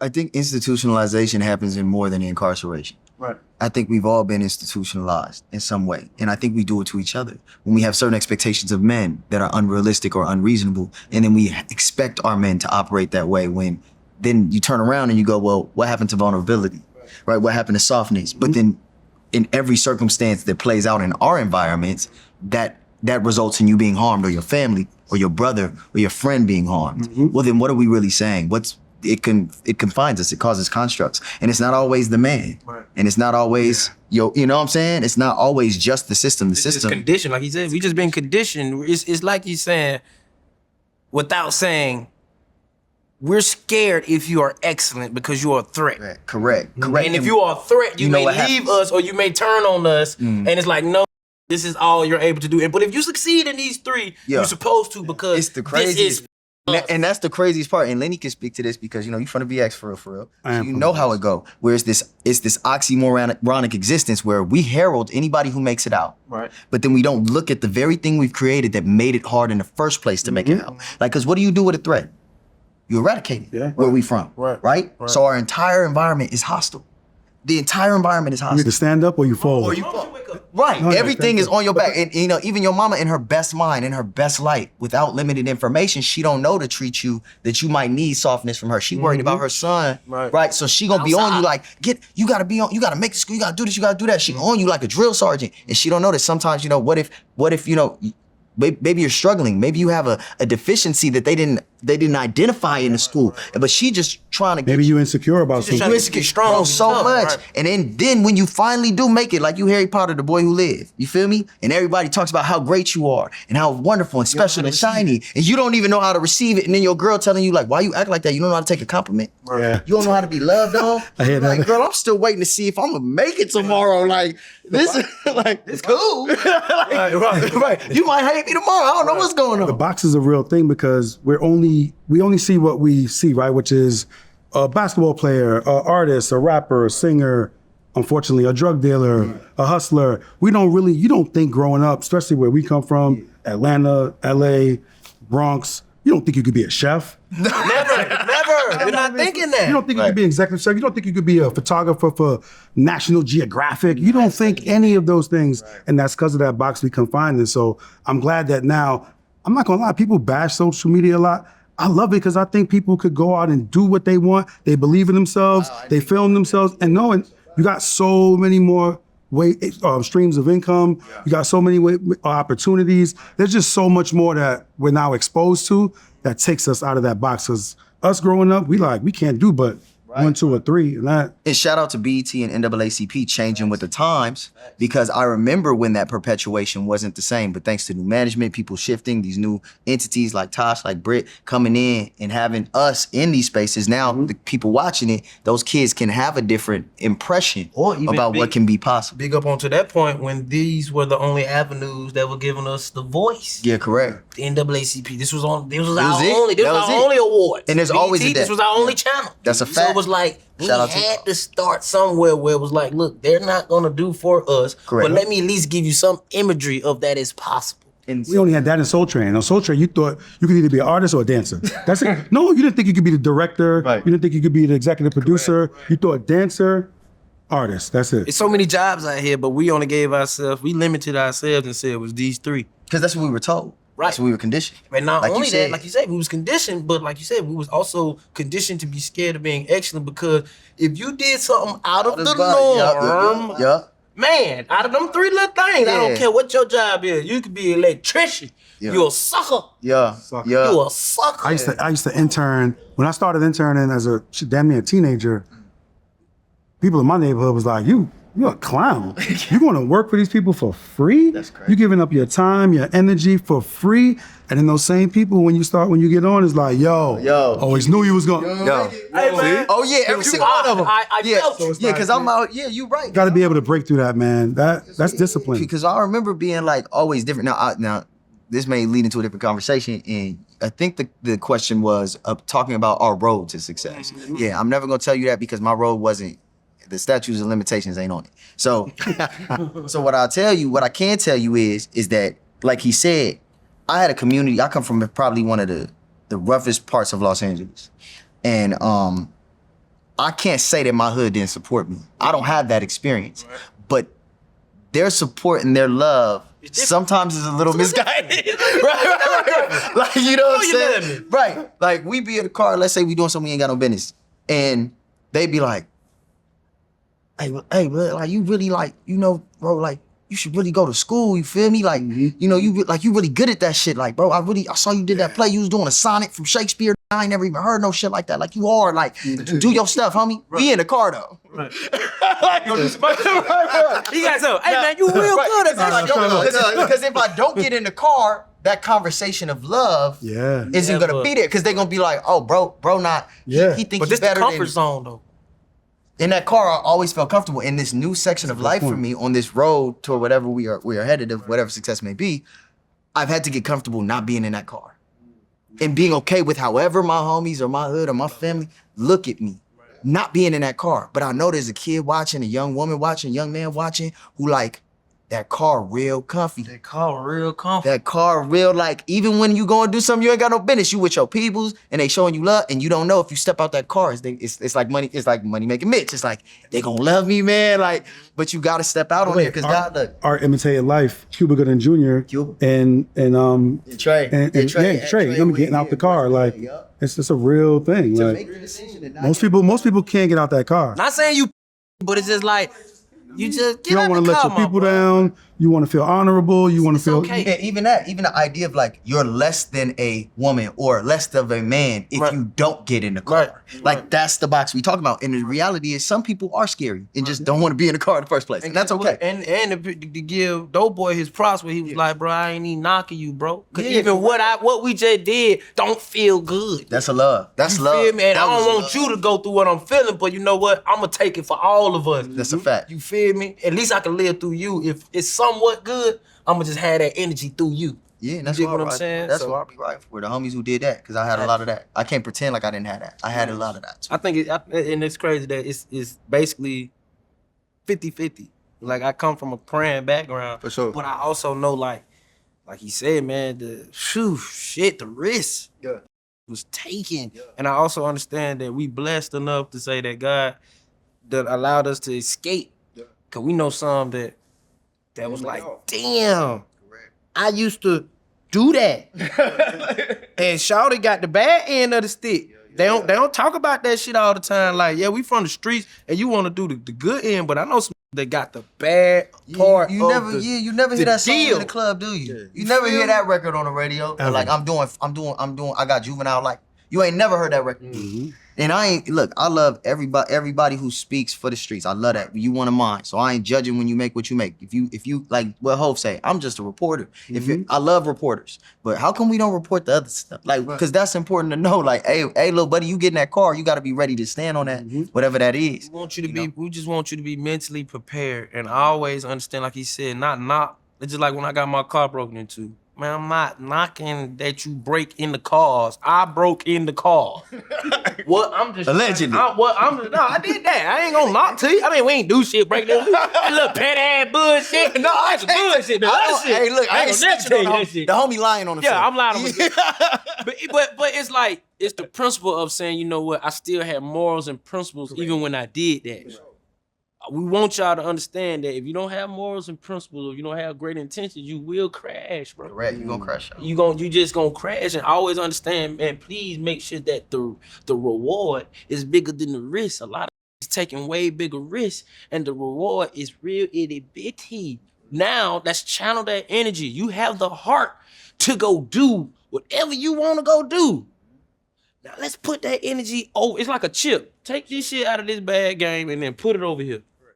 I think institutionalization happens in more than incarceration. Right. I think we've all been institutionalized in some way. And I think we do it to each other. When we have certain expectations of men that are unrealistic or unreasonable, and then we expect our men to operate that way, when then you turn around and you go, well, what happened to vulnerability? Right? What happened to softness? But then in every circumstance that plays out in our environments, that results in you being harmed, or your family or your brother or your friend being harmed. Well, then what are we really saying? It confines us, it causes constructs. And it's not always the man. Right. And it's not always, you know what I'm saying? It's not always just the system. The It's just system. conditioned, like he said. We just been conditioned. It's like he's saying, without saying, we're scared if you are excellent because you are a threat. Correct. And if you are a threat, you You know may what leave happens. us or you may turn on us. And it's like, no, this is all you're able to do. But if you succeed in these three, Yeah. you're supposed to, because It's the this craziest. is And that's the craziest part. And Lenny can speak to this because, you know, you from the BX for real. I am So you from know the how it go. Where it's this oxymoronic existence where we herald anybody who makes it out. Right. But then we don't look at the very thing we've created that made it hard in the first place to make it out. Like, because what do you do with a threat? You eradicate it. Yeah. Where we from. Right. So our entire environment is hostile. The entire environment is You hostile. either stand up or you fall. Or you Right. No, Everything thank is you. on your back. And you know, even your mama in her best mind, in her best light, without limited information, she don't know to treat you that you might need softness from her. She worried about her son. Right. So she gonna be on you like, you gotta be on, you gotta make this, you gotta do this, you gotta do that. She on you like a drill sergeant. And she don't know that sometimes, you know, what if, you know, maybe you're struggling. Maybe you have a deficiency that they didn't identify in the school. But she just trying to get Maybe you insecure about just something. trying you to insecure get strong, bro, be so tough, much. right. And then when you finally do make it, like you Harry Potter, the boy who lived, you feel me? And everybody talks about how great you are and how wonderful and special and shiny. And you don't even know how to receive it. And then your girl telling you like, why you act like that? You don't know how to take a compliment. Yeah. You don't know how to be loved on. I hear that. Like, girl, I'm still waiting to see if I'm gonna make it tomorrow. Like, this is like, it's cool. Right. You might hate me tomorrow. I don't know what's going on. The box is a real thing because we only see what we see, right? Which is a basketball player, an artist, a rapper, a singer, unfortunately, a drug dealer, a hustler. You don't think growing up, especially where we come from, Atlanta, LA, Bronx, you don't think you could be a chef. Never. You're not thinking that. You don't think you could be an executive chef. You don't think you could be a photographer for National Geographic. You don't think any of those things. And that's because of that box we confined in. So I'm glad that now, I'm not gonna lie, people bash social media a lot. I love it because I think people could go out and do what they want. They believe in themselves. They film themselves. And knowing you got so many more streams of income. You got so many opportunities. There's just so much more that we're now exposed to that takes us out of that box. Because us growing up, we can't do but 1, 2, or 3. And that. And shout out to BET and NAACP changing with the times, because I remember when that perpetuation wasn't the same. But thanks to new management, people shifting, these new entities like Tosh, like Britt, coming in and having us in these spaces. Now, the people watching it, those kids can have a different impression Or even about what can be possible. Big up onto that point when these were the only avenues that were giving us the voice. Yeah, correct. The NAACP. This was it. our That was it. only award. And there's always BET, a this that. was our only channel. That's a So fact. it was like we Shout out to had to start somewhere where it was like, look, they're not gonna do for us, Correct. but let me at least give you some imagery of that is possible. And We only had that in Soul Train. On Soul Train, you thought you could either be an artist or a dancer. That's it. No, you didn't think you could be the director. Right. You didn't think you could be the executive producer. You thought dancer, artist. That's it. It's so many jobs out here, but we only we limited ourselves and said it was these three. because that's what we were told. Right. That's what we were conditioned. And not Like you only that, said. like you said, we was conditioned, but like you said, we was also conditioned to be scared of being excellent, because if you did something out of the norm, Yeah. man, out of them 3 little things, I don't Yeah. care what your job is. You could be an electrician. Yeah. You're a sucker. Yeah. Yeah. You're a sucker. I used to intern. When I started interning as a damn near teenager, people in my neighborhood was like, you're a clown. You're going to work for these people for free? That's crazy. You're giving up your time, your energy for free? And then those same people, when you get on, is like, yo, always knew you was going to. Yo. Hey, man. Oh yeah, every single one of them. I yeah, felt you. yeah, because I'm out. Yeah, you right. Got to be able to break through that, man. That's discipline. Because I remember being like always different. Now this may lead into a different conversation, and I think the question was talking about our road to success. Yeah, I'm never gonna tell you that because my road wasn't. The statutes and limitations ain't on it. So, so what I can tell you is that, like he said, I had a community. I come from probably one of the roughest parts of Los Angeles, and I can't say that my hood didn't support me. I don't have that experience, but their support and their love sometimes is a little misguided. right. Like, you know what I'm saying? Right. Like, we be in the car, let's say we doing something we ain't got no business, and they be like, hey, bro, like, you really, like, you know, bro, like, you should really go to school, you feel me? Like, you know, you really good at that shit. Like, bro, I saw you did that play. You was doing a sonnet from Shakespeare. I ain't never even heard no shit like that. Like, you hard. Like, do your stuff, homie. We in the car, though. Right. You got so, hey, man, you real good at that. Because if I don't get in the car, that conversation of love isn't going to be there. Because they're going to be like, oh, bro not, he thinks but he's this the better comfort than... zone, though. In that car, I always felt comfortable. In this new section of life for me, on this road to whatever we are headed, of whatever success may be, I've had to get comfortable not being in that car. And being okay with however my homies or my hood or my family look at me, not being in that car. But I know there's a kid watching, a young woman watching, a young man watching, who like, that car real comfy. That car real comfy. That car real, like, even when you go and do something you ain't got no business, you with your peoples and they showing you love, and you don't know if you step out that car, it's like money making Mitch. It's like, they gonna love me, man. Like, but you gotta step out on there, because God, look. Art imitated life, Cuba Gooding Jr. and Trey. Them getting out the car. Like, it's just a real thing. Like, most people can't get out that car. Not saying you, but it's just like, you just get You don't want to let your people down. You want to feel honorable. You want to feel okay. Yeah, even the idea of like, you're less than a woman or less of a man if you don't get in the car. Like, that's the box we talk about. And the reality is, some people are scary and just don't want to be in the car in the first place. And that's okay. And to give Doughboy his props, where he was like, bro, I ain't even knocking you, bro. Cause even what we just did don't feel good. That's a love. That's you love. Feel me? And I don't want you to go through what I'm feeling, but you know what? I'm gonna take it for all of us. That's a fact. You feel me? At least I can live through you. If it's somewhat good, I'm gonna just have that energy through you. Yeah, and that's you get what I'm saying. That's what I'll be right for. The homies who did that, because I had a lot of that. I can't pretend like I didn't have that. I had a lot of that. I think, and it's crazy that it's basically 50-50. Like, I come from a praying background, For sure. but I also know, like he said, man, the risk was taken, and I also understand that we blessed enough to say that God that allowed us to escape, cause we know some that was like, damn, I used to do that. And Shawty got the bad end of the stick. They don't talk about that shit all the time. Like, yeah, we from the streets and you want to do the good end, but I know some that got the bad part. You never hear that song in the club, do you? You never hear that record on the radio. Like, I'm doing, I got Juvenile. Like, you ain't never heard that record. And I love everybody who speaks for the streets. I love that. You one of mine. So I ain't judging when you make what you make. If you like what Hov say, I'm just a reporter. I love reporters. But how come we don't report the other stuff? Like, because that's important to know. Like, hey, little buddy, you get in that car, you got to be ready to stand on that, whatever that is. We just want you to be mentally prepared and always understand, like he said, not. It's just like when I got my car broken into. Man, I'm not knocking that you break in the cars. I broke in the car. What? I'm just allegedly. I did that. I ain't gonna knock to you. I mean, we ain't do shit, break that little petty ass bullshit. No, that's bullshit. Hey, look, I ain't snitching on the homie lying on himself. Yeah, I'm lying on myself. But it's like, it's the principle of saying, you know what? I still had morals and principles even when I did that. We want y'all to understand that if you don't have morals and principles, or if you don't have great intentions, you will crash, bro. Correct, you gonna crash out. You just gonna crash, and always understand, man, please make sure that the reward is bigger than the risk. A lot of is taking way bigger risks, and the reward is real itty bitty. Now, let's channel that energy. You have the heart to go do whatever you want to go do. Now let's put that energy over. It's like a chip. Take this shit out of this bad game and then put it over here.